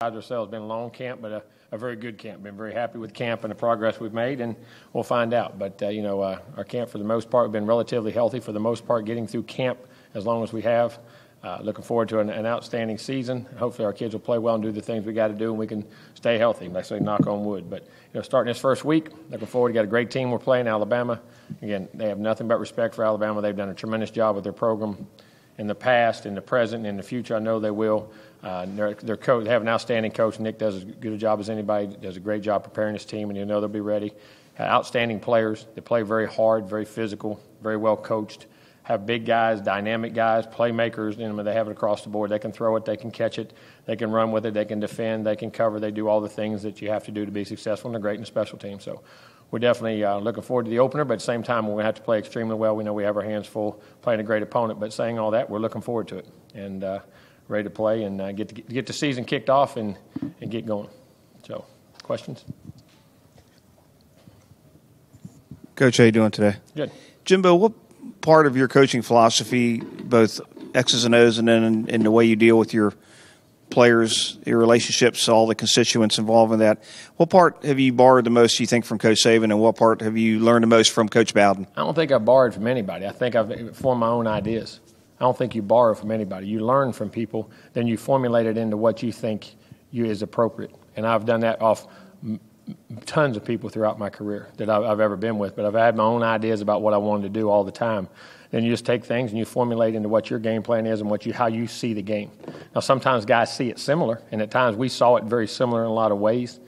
Ourselves. It's been a long camp, but a very good camp. Been very happy with camp and the progress we've made, and we'll find out. But our camp for the most part have been relatively healthy for the most part, getting through camp as long as we have. Looking forward to an outstanding season. Hopefully our kids will play well and do the things we got to do, and we can stay healthy. Like I say, knock on wood. But starting this first week, looking forward. We got a great team we're playing, Alabama. Again, they have nothing but respect for Alabama. They've done a tremendous job with their program in the past, in the present, and in the future. I know they will. Their coach, they have an outstanding coach. Nick does as good a job as anybody. Does a great job preparing his team, and they'll be ready. Outstanding players. They play very hard, very physical, very well coached. Have big guys, dynamic guys, playmakers. They have it across the board. They can throw it. They can catch it. They can run with it. They can defend. They can cover. They do all the things that you have to do to be successful, and they're great in the special team. So we're definitely looking forward to the opener, but at the same time, we're going to have to play extremely well. We know we have our hands full playing a great opponent, but saying all that, we're looking forward to it and ready to play and get the season kicked off and get going. So, questions? Coach, how you doing today? Good. Jimbo, what part of your coaching philosophy, both X's and O's and then in the way you deal with your players, your relationships, all the constituents involved in that, what part have you borrowed the most, you think, from Coach Saban, and what part have you learned the most from Coach Bowden? I don't think I've borrowed from anybody. I think I've formed my own ideas. I don't think you borrow from anybody. You learn from people, then you formulate it into what you think is appropriate. And I've done that off tons of people throughout my career that I've ever been with, but I've had my own ideas about what I wanted to do all the time. Then you just take things and you formulate into what your game plan is and how you see the game. Now, sometimes guys see it similar, and at times we saw it very similar in a lot of ways,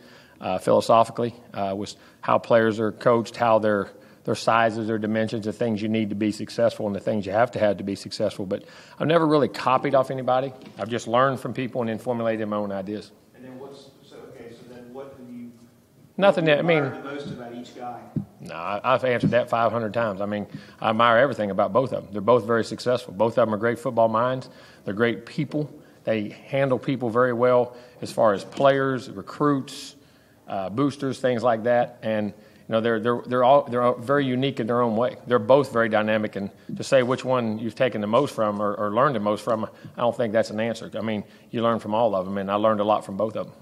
philosophically, was how players are coached, how their sizes, their dimensions, the things you need to be successful and the things you have to be successful. But I've never really copied off anybody. I've just learned from people and then formulated my own ideas. And then what do you Nothing that, the most about each guy? No, I've answered that 500 times. I mean, I admire everything about both of them. They're both very successful. Both of them are great football minds. They're great people. They handle people very well as far as players, recruits, boosters, things like that. And they're all very unique in their own way. They're both very dynamic, and to say which one you've taken the most from or learned the most from, I don't think that's an answer. I mean, you learn from all of them, and I learned a lot from both of them.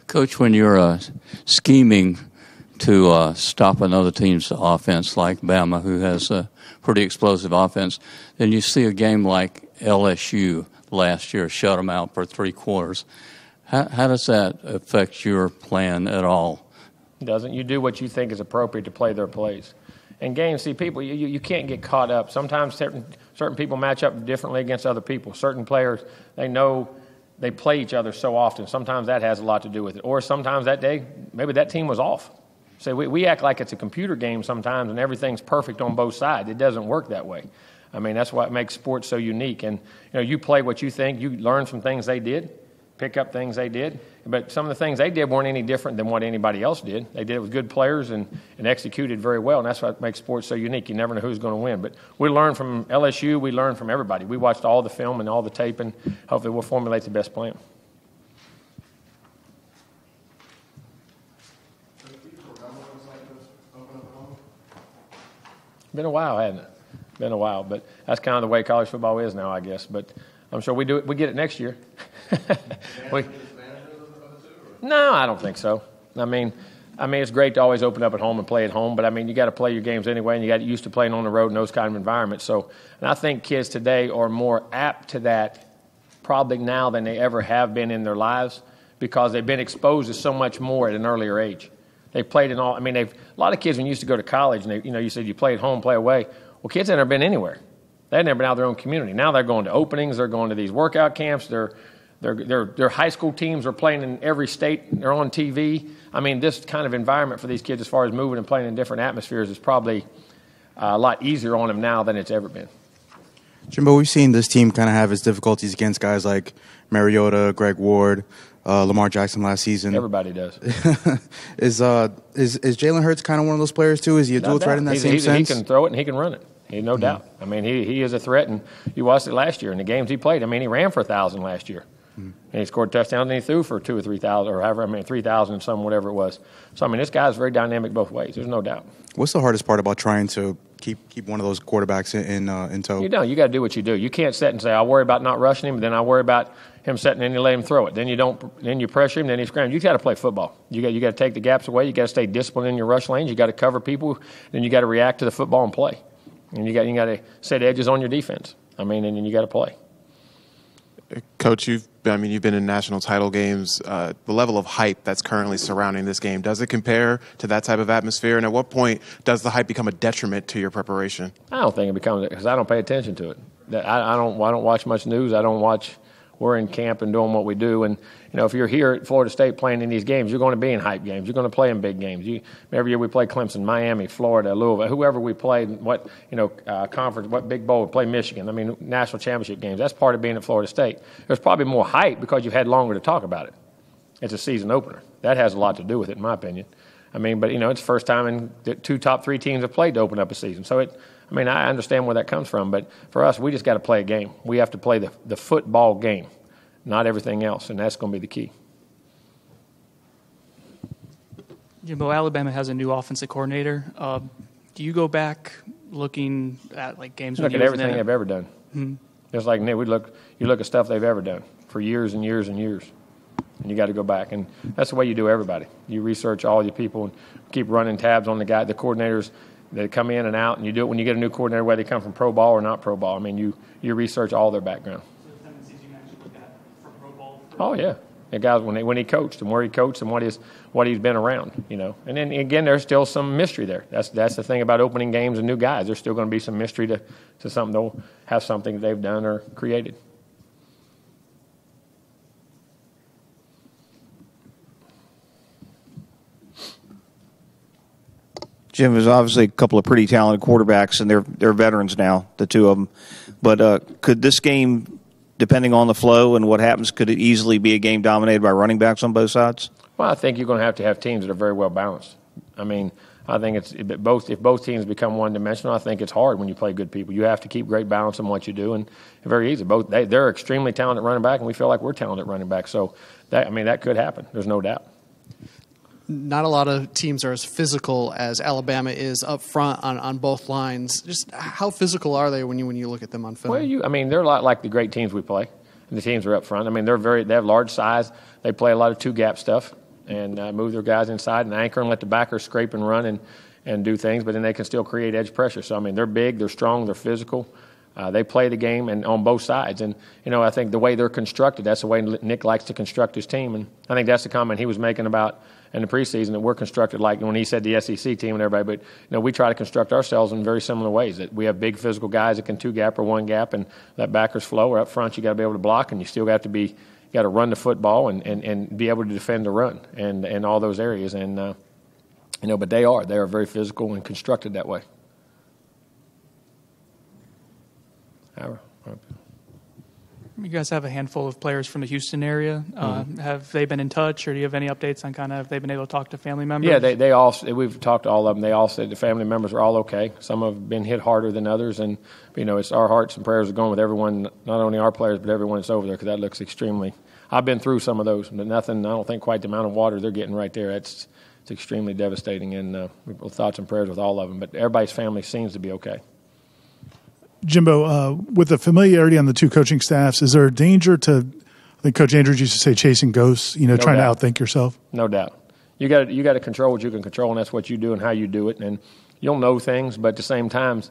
Coach, when you're scheming to stop another team's offense like Bama, who has a pretty explosive offense, then you see a game like LSU last year, shut them out for 3 quarters. How does that affect your plan at all? It doesn't. You do what you think is appropriate to play their plays. In games, see, people, you can't get caught up. Sometimes certain people match up differently against other people. Certain players, they know they play each other so often. Sometimes that has a lot to do with it. Or sometimes that day, maybe that team was off. So we act like it's a computer game sometimes and everything's perfect on both sides. It doesn't work that way. I mean, that's what makes sports so unique. And, you play what you think. You learn from things they did, pick up things they did. But some of the things they did weren't any different than what anybody else did. They did it with good players and executed very well, and that's what makes sports so unique. You never know who's going to win. But we learn from LSU. We learn from everybody. We watched all the film and all the tape, and hopefully we'll formulate the best plan. Been a while, hasn't it? Been a while, but that's kind of the way college football is now, I guess. But I'm sure we get it next year. No, I don't think so. I mean, it's great to always open up at home and play at home, but I mean, you got to play your games anyway, and you got used to playing on the road in those kind of environments. So, and I think kids today are more apt to that probably now than they ever have been in their lives because they've been exposed to so much more at an earlier age. They've played in all. I mean, a lot of kids when you used to go to college, and you said you play at home, play away. Well, kids had never been anywhere. They had never been out of their own community. Now they're going to openings. They're going to these workout camps. Their high school teams are playing in every state. They're on TV. I mean, this kind of environment for these kids as far as moving and playing in different atmospheres is probably a lot easier on them now than it's ever been. Jimbo, we've seen this team kind of have its difficulties against guys like Mariota, Greg Ward, Lamar Jackson last season. Everybody does. Is Jalen Hurts kind of one of those players too? Is he a dual threat in that same sense? He can throw it and he can run it. No doubt. I mean, he is a threat, and you watched it last year in the games he played. I mean, he ran for 1,000 last year. And he scored touchdowns, and he threw for 2,000 or 3,000 or however, 3,000 and some, whatever it was. So, I mean, this guy's very dynamic both ways. There's no doubt. What's the hardest part about trying to keep one of those quarterbacks in tow? You don't. You got to do what you do. You can't sit and say, "I'll worry about not rushing him," but then I worry about him setting and you let him throw it. Then you don't. Then you pressure him. Then he scrambles. You got to play football. You got to take the gaps away. You got to stay disciplined in your rush lanes. You got to cover people. Then you got to react to the football and play. And you got to set edges on your defense. And then you got to play. Coach, you've been in national title games. The level of hype that's currently surrounding this game, does it compare to that type of atmosphere? And at what point does the hype become a detriment to your preparation? I don't think it becomes, because I don't pay attention to it. I don't watch much news. I don't watch. We're in camp and doing what we do. And, if you're here at Florida State playing in these games, you're going to be in hype games. You're going to play in big games. Every year we play Clemson, Miami, Florida, Louisville, whoever we play, conference, what big bowl we play Michigan. National championship games. That's part of being at Florida State. There's probably more hype because you've had longer to talk about it. It's a season opener. That has a lot to do with it, in my opinion. But, it's the first time the 2 top 3 teams have played to open up a season. So I understand where that comes from. But for us, we just got to play a game. We have to play the football game, not everything else, and that's going to be the key. Jimbo, Alabama has a new offensive coordinator. Do you go back looking at games? Look at everything they've ever done. Mm-hmm. Just like Nick, you look at stuff they've ever done for years and years and years, and you got to go back. And that's the way you do everybody. You research all your people and keep running tabs on the coordinators that come in and out, and you do it when you get a new coordinator, whether they come from pro ball or not pro ball. You research all their background. Oh yeah, the guys when he coached and where he coached and what he's been around, And then again, there's still some mystery there. That's the thing about opening games and new guys. There's still going to be some mystery to something. They'll have something that they've done or created. Jim, there's obviously a couple of pretty talented quarterbacks, and they're veterans now, the two of them. But could this game, depending on the flow and what happens, could it easily be a game dominated by running backs on both sides? Well, I think you're going to have teams that are very well balanced. I think if both teams become one-dimensional, I think it's hard when you play good people. You have to keep great balance in what you do, and very easy. They're extremely talented running back, and we feel like we're talented running back. So that could happen. There's no doubt. Not a lot of teams are as physical as Alabama is up front on both lines. Just how physical are they when you look at them on film? Well, they're a lot like the great teams we play, and the teams are up front. They have large size. They play a lot of 2-gap stuff and move their guys inside and anchor and let the backers scrape and run and do things, but then they can still create edge pressure. So, they're big, they're strong, they're physical. They play the game and on both sides. And, I think the way they're constructed, that's the way Nick likes to construct his team. And I think that's the comment he was making about in the preseason, that we're constructed like when he said the SEC team and everybody. But, we try to construct ourselves in very similar ways. That we have big physical guys that can 2-gap or 1-gap and let backers flow. Or up front, you got to be able to block, and you still got to run the football and be able to defend the run and all those areas. And, but they are very physical and constructed that way. You guys have a handful of players from the Houston area. Have they been in touch, or do you have any updates on have they been able to talk to family members? Yeah, we've talked to all of them. They all said the family members are all okay. Some have been hit harder than others, and it's our hearts and prayers are going with everyone, not only our players but everyone that's over there, because that looks extremely. I've been through some of those, but nothing. I don't think quite the amount of water they're getting right there. It's extremely devastating, and thoughts and prayers with all of them. But everybody's family seems to be okay. Jimbo, with the familiarity on the two coaching staffs, is there a danger to, I think Coach Andrews used to say, chasing ghosts, trying to outthink yourself? No doubt. You got to control what you can control, and that's what you do and how you do it. And you'll know things, but at the same time,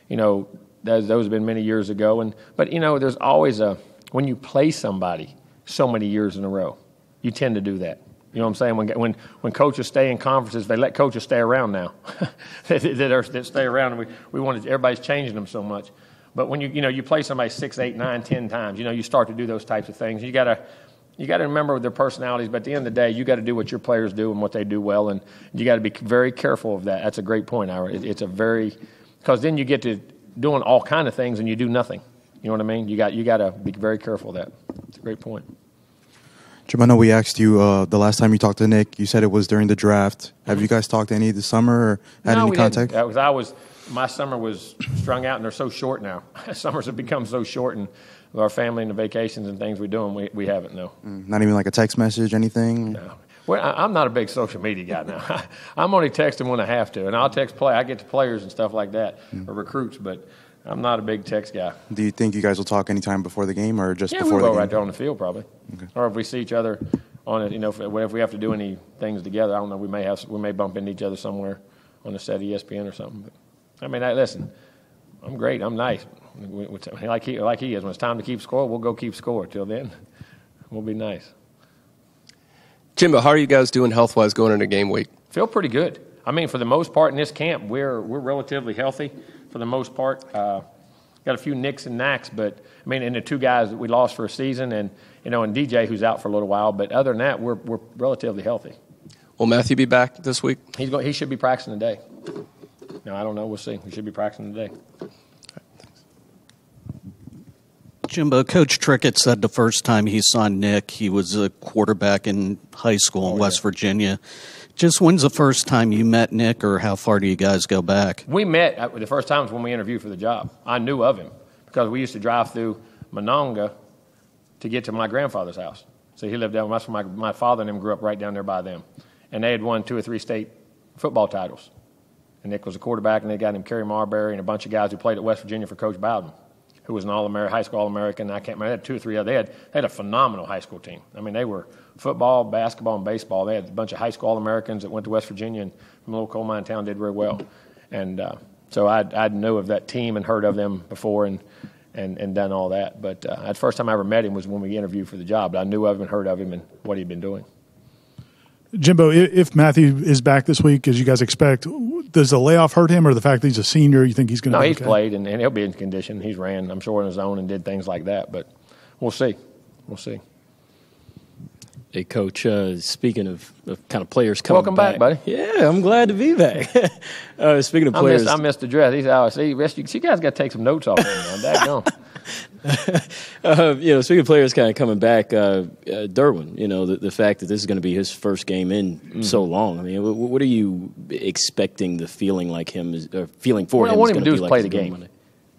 those have been many years ago. But there's always when you play somebody so many years in a row, you tend to do that. You know what I'm saying? When coaches stay in conferences, they let coaches stay around now. that stay around, and we want to, everybody's changing them so much. But when you play somebody 6, 8, 9, 10 times, you start to do those types of things. You got to remember their personalities, but at the end of the day, you got to do what your players do and what they do well, and you got to be very careful of that. That's a great point, Ira. It's a very, because then you get to doing all kind of things and you do nothing. You know what I mean? You got to be very careful of that. It's a great point. Jim, I know we asked you the last time you talked to Nick, you said it was during the draft. Have you guys talked to any this summer or had any contact? My summer was strung out, and they're so short now. Summers have become so short, and with our family and the vacations and things we're doing, we haven't, no. Not even like a text message, anything? No. Well, I'm not a big social media guy now. I'm only texting when I have to, and I'll text I get to players and stuff like that, or recruits, but I'm not a big text guy. Do you think you guys will talk anytime before the game, or just before we the will game? right there on the field probably, or if we see each other on it, if we have to do any things together, I don't know. We may bump into each other somewhere on the set of ESPN or something. But I mean, listen, I'm great. I'm nice. Like he is. When it's time to keep score, we'll go keep score. Till then, we'll be nice. Jimbo, how are you guys doing health-wise going into game week? Feel pretty good. I mean, for the most part in this camp, we're relatively healthy for the most part. Got a few nicks and knacks, but I mean, and the two guys that we lost for a season, and and DJ who's out for a little while. But other than that, we're relatively healthy. Will Matthew be back this week? He should be practicing today. No, I don't know. We'll see. He should be practicing today. Jimbo, Coach Trickett said the first time he saw Nick, he was a quarterback in high school in West Virginia. Just when's the first time you met Nick, or how far do you guys go back? We met the first time was when we interviewed for the job. I knew of him because we used to drive through Monongah to get to my grandfather's house. So he lived down. That's where my father and him grew up right down there by them. And they had won 2 or 3 state football titles. And Nick was a quarterback, and they got him Kerry Marbury and a bunch of guys who played at West Virginia for Coach Bowden, who was an high school All-American. I can't remember. They had 2 or 3 others. They had a phenomenal high school team. I mean, they were football, basketball, and baseball. They had a bunch of high school All-Americans that went to West Virginia and from a little coal mine town did very well. And so I knew of that team and heard of them before and done all that. But the first time I ever met him was when we interviewed for the job. But I knew of him and heard of him and what he'd been doing. Jimbo, if Matthew is back this week, as you guys expect, does the layoff hurt him, or the fact that he's a senior, you think he's going to be okay? No, he's played, and he'll be in condition. He's ran, I'm sure, on his own and did things like that. But we'll see. We'll see. Hey, Coach, speaking of kind of players coming Welcome back, buddy. Yeah, I'm glad to be back. Speaking of players. I missed the dress. He's out. See, you guys got to take some notes off him, man. Daggone. Speaking of players kind of coming back, Derwin, the fact that this is going to be his first game in so long. I mean, what are you expecting the feeling like him is, or feeling for him? What I want him to do is like play the game.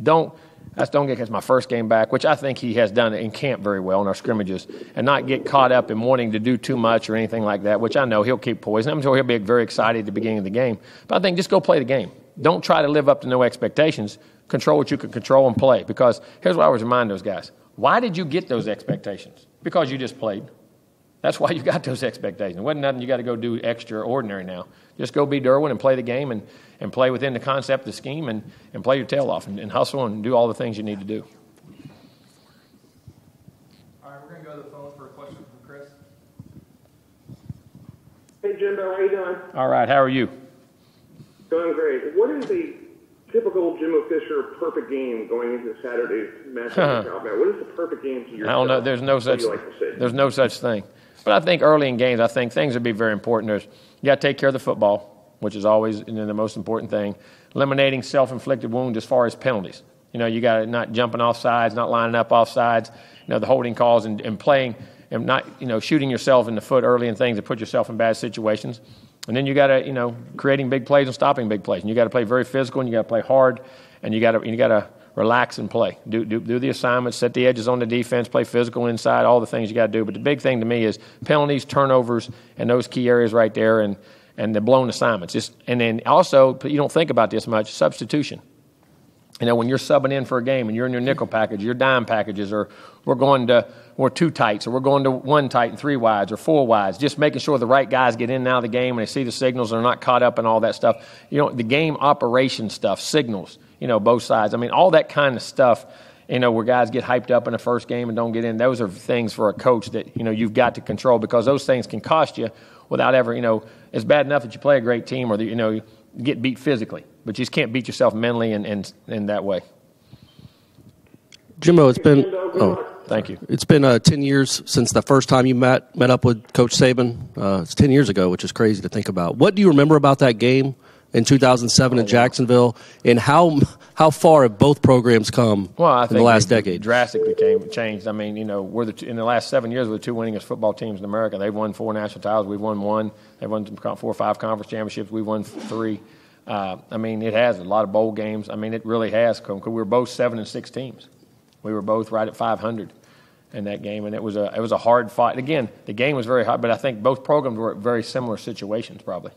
Don't get it's my first game back, which I think he has done in camp very well in our scrimmages, and not get caught up in wanting to do too much or anything like that, which I know he'll keep poised. I'm sure he'll be very excited at the beginning of the game. But I think just go play the game. Don't try to live up to no expectations. Control what you can control and play. Because here's what I always remind those guys. Why did you get those expectations? Because you just played. That's why you got those expectations. It wasn't nothing you got to go do extraordinary now. Just go be Derwin and play the game and play within the concept, the scheme, and play your tail off and hustle and do all the things you need to do. All right, we're going to go to the phone for a question from Chris. Hey, Jimbo, how you doing? All right, how are you? Doing great. What is the typical Jimbo Fisher perfect game going into Saturday's matchup with Alabama? What is the perfect game to your I don't know. There's no such thing. But I think early in games, I think things would be very important. You got to take care of the football, which is always the most important thing. Eliminating self-inflicted wounds as far as penalties. You got to not jumping off sides, not lining up off sides. The holding calls and playing and not shooting yourself in the foot early and things that put yourself in bad situations. And then you got to creating big plays and stopping big plays. And you got to play very physical and you got to play hard and you got to relax and play. Do the assignments, set the edges on the defense, play physical inside, all the things you got to do. But the big thing to me is penalties, turnovers, and those key areas right there, and the blown assignments. And then also, you don't think about this much, substitution. When you're subbing in for a game and you're in your nickel package, your dime packages, or we're 2 tights, or we're going to 1 tight and 3 wides or 4 wides, just making sure the right guys get in and out of the game and they see the signals and they're not caught up in all that stuff. The game operation stuff, signals, both sides. I mean, all that kind of stuff, where guys get hyped up in the first game and don't get in. Those are things for a coach that, you've got to control, because those things can cost you without ever, it's bad enough that you play a great team or that, you get beat physically, but you just can't beat yourself mentally and in that way. Jimbo, it's been thank you. It's been 10 years since the first time you met up with Coach Saban. It's 10 years ago, which is crazy to think about. What do you remember about that game in 2007 in Jacksonville, and how far have both programs come in the last decade? Drastically changed. I mean, we're in the last 7 years, we're the 2 winningest football teams in America. They've won 4 national titles. We've won 1. They've won 4 or 5 conference championships. We've won 3. I mean, it has a lot of bowl games. I mean, it really has come. We were both 7-6 teams. We were both right at 500. in that game, and it was a hard fight. Again, the game was very hard, but I think both programs were at very similar situations probably,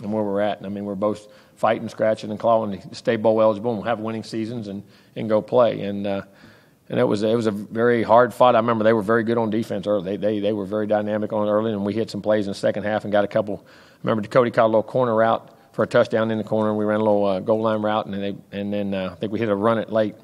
and where we're at. I mean, we're both fighting, scratching, and clawing to stay bowl eligible and have winning seasons and go play. And it was a very hard fight. I remember they were very good on defense early. They were very dynamic on it early, and we hit some plays in the second half and got a couple. I remember Cody caught a little corner route for a touchdown in the corner, and we ran a little goal line route, and then I think we hit a run it late,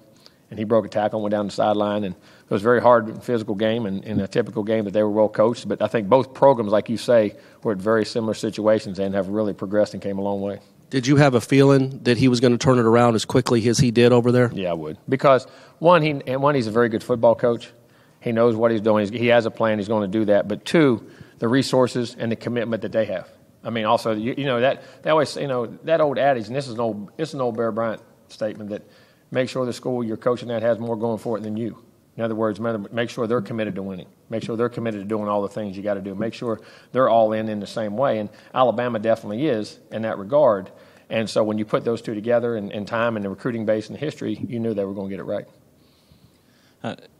and he broke a tackle and went down the sideline. And it was a very hard physical game and a typical game that they were well coached. But I think both programs, like you say, were at very similar situations and have really progressed and came a long way. Did you have a feeling that he was going to turn it around as quickly as he did over there? Yeah, I would. Because, one, he's a very good football coach. He knows what he's doing. He has a plan. He's going to do that. But, two, the resources and the commitment that they have. I mean, also, that they always, that old adage, and this is an old Bear Bryant statement, that make sure the school you're coaching at has more going for it than you. In other words, make sure they're committed to winning. Make sure they're committed to doing all the things you got to do. Make sure they're all in the same way. And Alabama definitely is in that regard. And so when you put those two together in time and the recruiting base and the history, you knew they were going to get it right.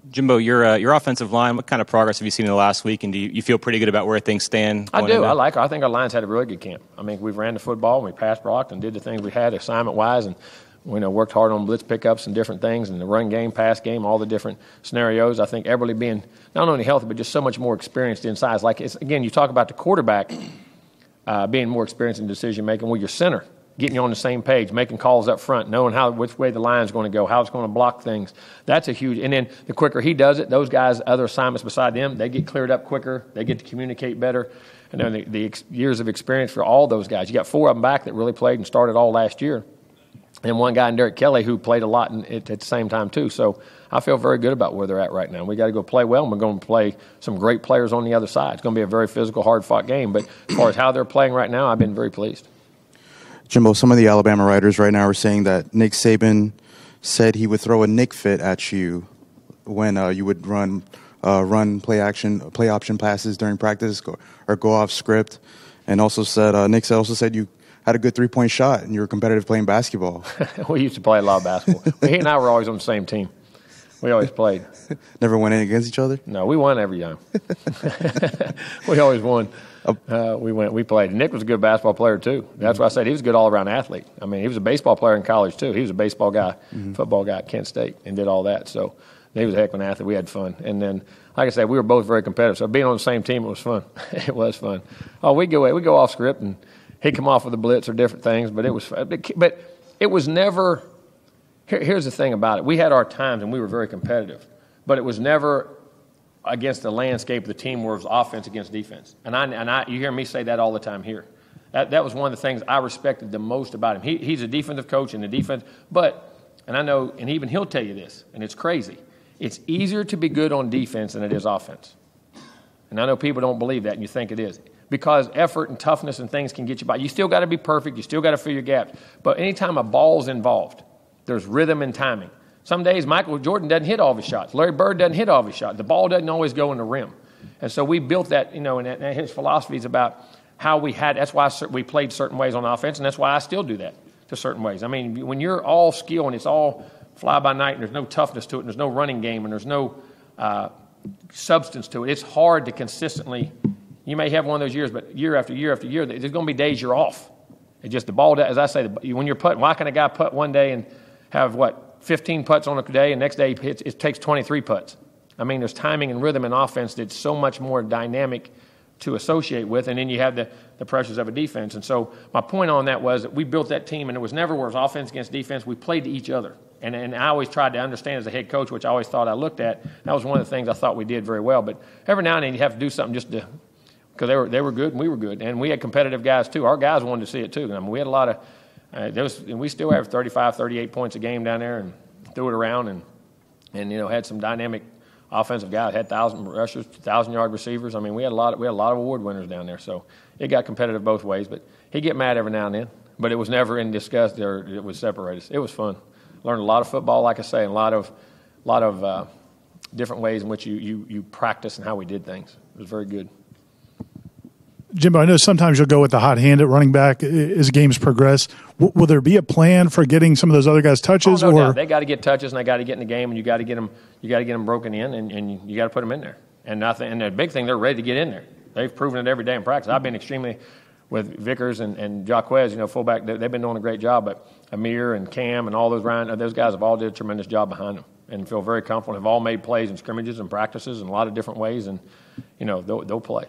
Jimbo, your offensive line, what kind of progress have you seen in the last week, and do you feel pretty good about where things stand? I do. I think our line's had a really good camp. I mean, we've ran the football, and we pass blocked and did the things we had assignment-wise, and worked hard on blitz pickups and different things, and the run game, pass game, all the different scenarios. I think Eberle being not only healthy but just so much more experienced inside. Like, again, you talk about the quarterback being more experienced in decision-making. Well, your center, getting you on the same page, making calls up front, knowing which way the line's going to go, how it's going to block things. That's a huge – and then the quicker he does it, those guys, other assignments beside them, they get cleared up quicker. They get to communicate better. And then the years of experience for all those guys. You got 4 of them back that really played and started all last year. And one guy in Derek Kelly who played a lot at the same time too. So I feel very good about where they're at right now. We got to go play well, and we're going to play some great players on the other side. It's going to be a very physical, hard-fought game. But as far as how they're playing right now, I've been very pleased. Jimbo, some of the Alabama writers right now are saying that Nick Saban said he would throw a Nick fit at you when you would run play option passes during practice or go off script, and also said Nick also said you had a good 3-point shot and you were competitive playing basketball. We used to play a lot of basketball. He and I were always on the same team. We always played. Never went in against each other? No, we won every time. We always won. We played. Nick was a good basketball player too. That's why I said he was a good all-around athlete. I mean, he was a baseball player in college too. He was a baseball guy, football guy at Kent State, and did all that. So he was a heck of an athlete. We had fun. And then, like I said, we were both very competitive. So being on the same team, it was fun. It was fun. Oh, we go off script, and he'd come off with a blitz or different things. But it was never. Here's the thing about it. We had our times, and we were very competitive. But it was never against the landscape of the team where it was offense against defense. And you hear me say that all the time here. That was one of the things I respected the most about him. He's a defensive coach in the defense. And I know, and even he'll tell you this, and it's crazy. It's easier to be good on defense than it is offense. And I know people don't believe that, and you think it is. Because effort and toughness and things can get you by. You still got to be perfect. You still got to fill your gaps. But anytime a ball's involved, there's rhythm and timing. Some days Michael Jordan doesn't hit all of his shots. Larry Bird doesn't hit all of his shots. The ball doesn't always go in the rim. And so we built that, and his philosophy is about how that's why we played certain ways on offense, and that's why I still do that to certain ways. I mean, when you're all skill and it's all fly-by-night and there's no toughness to it and there's no running game and there's no substance to it, it's hard to consistently – you may have one of those years, but year after year after year, there's going to be days you're off. It's just the ball, as I say, when you're putting – why can a guy putt one day and have, 15 putts on a day, and next day it takes 23 putts? I mean, there's timing and rhythm in offense that's so much more dynamic to associate with, and then you have the pressures of a defense. And so my point on that was that we built that team, and it was never where it was offense against defense. We played to each other. And I always tried to understand as a head coach, which I always thought I looked at. That was one of the things I thought we did very well. But every now and then you have to do something just to – because they were good and we were good. And we had competitive guys too. Our guys wanted to see it too. I mean, we had a lot of and we still have 35, 38 points a game down there and threw it around and had some dynamic offensive guys. Had 1,000 rushers, 1,000-yard receivers. I mean, we had a lot of award winners down there. So it got competitive both ways. But he'd get mad every now and then. But it was never in disgust or it would separate us. It was fun. Learned a lot of football, like I say, and a lot of different ways in which you practice and how we did things. It was very good. Jimbo, I know sometimes you'll go with the hot hand at running back as games progress. Will there be a plan for getting some of those other guys touches? No doubt. They got to get touches, and they got to get in the game, and you got to get them. You got to get them broken in, and you got to put them in there. And the big thing, they're ready to get in there. They've proven it every day in practice. I've been extremely with Vickers and Jaquez, fullback. They've been doing a great job. But Amir and Cam and all those Ryan, those guys have all did a tremendous job behind them, and feel very comfortable. Have all made plays in scrimmages and practices in a lot of different ways, and they'll play.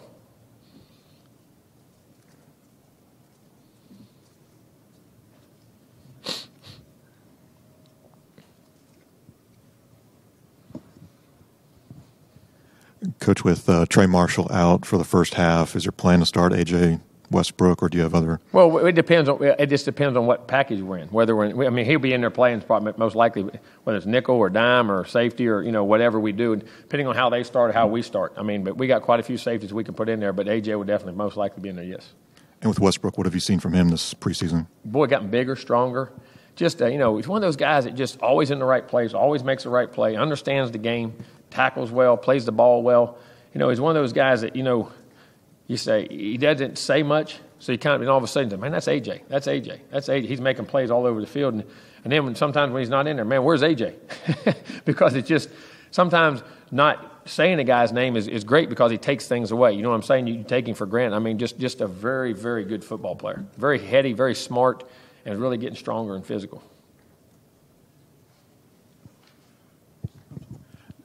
Coach, with Trey Marshall out for the first half, is your plan to start A.J. Westbrook, or do you have other? Well, it just depends on what package we're in. Whether we're in, he'll be in there playing probably most likely, whether it's nickel or dime or safety or whatever we do, depending on how they start or how we start. But we got quite a few safeties we can put in there. But A.J. would definitely most likely be in there. Yes. And with Westbrook, what have you seen from him this preseason? Boy, gotten bigger, stronger. Just he's one of those guys that just always in the right place, always makes the right play, understands the game, tackles well, plays the ball well. He's one of those guys that you say he doesn't say much, so you kind of all of a sudden, man, that's AJ, that's AJ, that's AJ. He's making plays all over the field, and then sometimes when he's not in there, man, where's AJ? Because it's just sometimes not saying a guy's name is great because he takes things away. You know what I'm saying? You take him for granted. Just a very, very good football player, very heady, very smart, and really getting stronger and physical.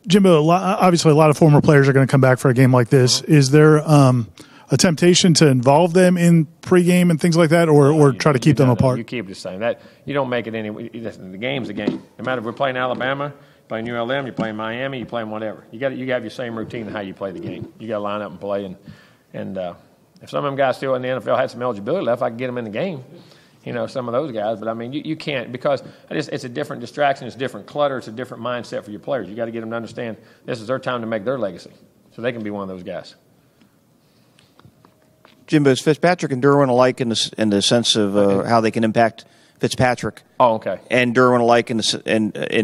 Jimbo, obviously a lot of former players are going to come back for a game like this. Is there a temptation to involve them in pregame and things like that, or try to keep them apart? You keep it the same. That you don't make it any. Listen, the game's a game. No matter if we're playing Alabama, playing ULM, you're playing Miami, you're playing whatever. You have your same routine in how you play the game. You got to line up and play. And if some of them guys still in the NFL had some eligibility left, I could get them in the game. Some of those guys. But, you can't because it's a different distraction. It's a different clutter. It's a different mindset for your players. You got to get them to understand this is their time to make their legacy so they can be one of those guys. Jimbo, is Fitzpatrick and Derwin alike in the sense of how they can impact Fitzpatrick? Oh, okay. And Derwin alike in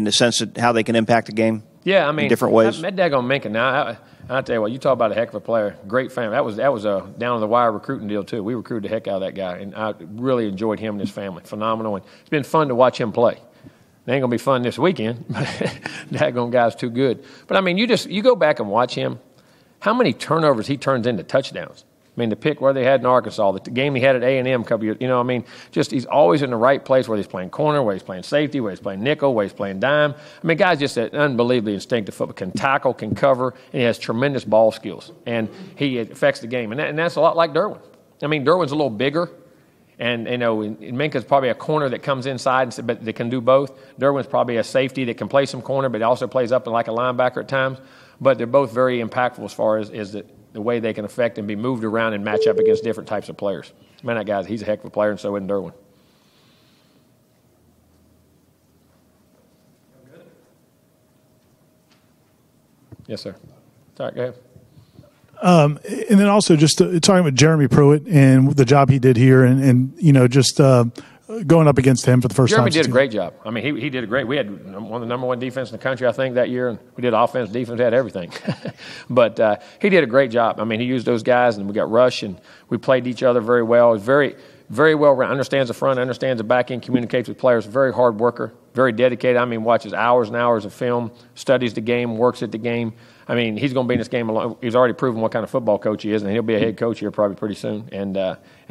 the sense of how they can impact the game? Yeah, in different ways. That daggone Minka. Now, I'll tell you what, you talk about a heck of a player. Great family. That was a down-to-the-wire recruiting deal, too. We recruited the heck out of that guy, and I really enjoyed him and his family. Phenomenal. And it's been fun to watch him play. It ain't going to be fun this weekend, but that daggone guy's too good. But, you go back and watch him, how many turnovers he turns into touchdowns. The pick where they had in Arkansas, the game he had at A&M a couple years, just he's always in the right place where he's playing corner, where he's playing safety, where he's playing nickel, where he's playing dime. Guy's just an unbelievably instinctive football, can tackle, can cover, and he has tremendous ball skills. And he affects the game. And that's a lot like Derwin. Derwin's a little bigger, and Minka's probably a corner that comes inside, but that can do both. Derwin's probably a safety that can play some corner, but also plays up like a linebacker at times. But they're both very impactful as far as the way they can affect and be moved around and match up against different types of players. Man, that guy, he's a heck of a player, and so is Derwin. Yes, sir. All right, go ahead. And then also just talking about Jeremy Pruitt and the job he did here and just going up against him for the first time. Jeremy did a great job. He did a great. We had one of the number one defense in the country, I think, that year, and we did offense, defense, had everything. But he did a great job. He used those guys, and we got Rush, and we played each other very well. He was very, very well, understands the front, understands the back end, communicates with players, very hard worker, very dedicated. Watches hours and hours of film, studies the game, works at the game. He's going to be in this game alone. He's already proven what kind of football coach he is, and he'll be a head coach here probably pretty soon and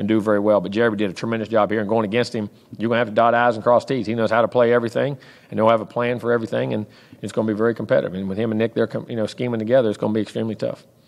do very well. But Jeremy did a tremendous job here, and going against him, you're going to have to dot I's and cross T's. He knows how to play everything, and he'll have a plan for everything, and it's going to be very competitive. And with him and Nick, they're scheming together. It's going to be extremely tough.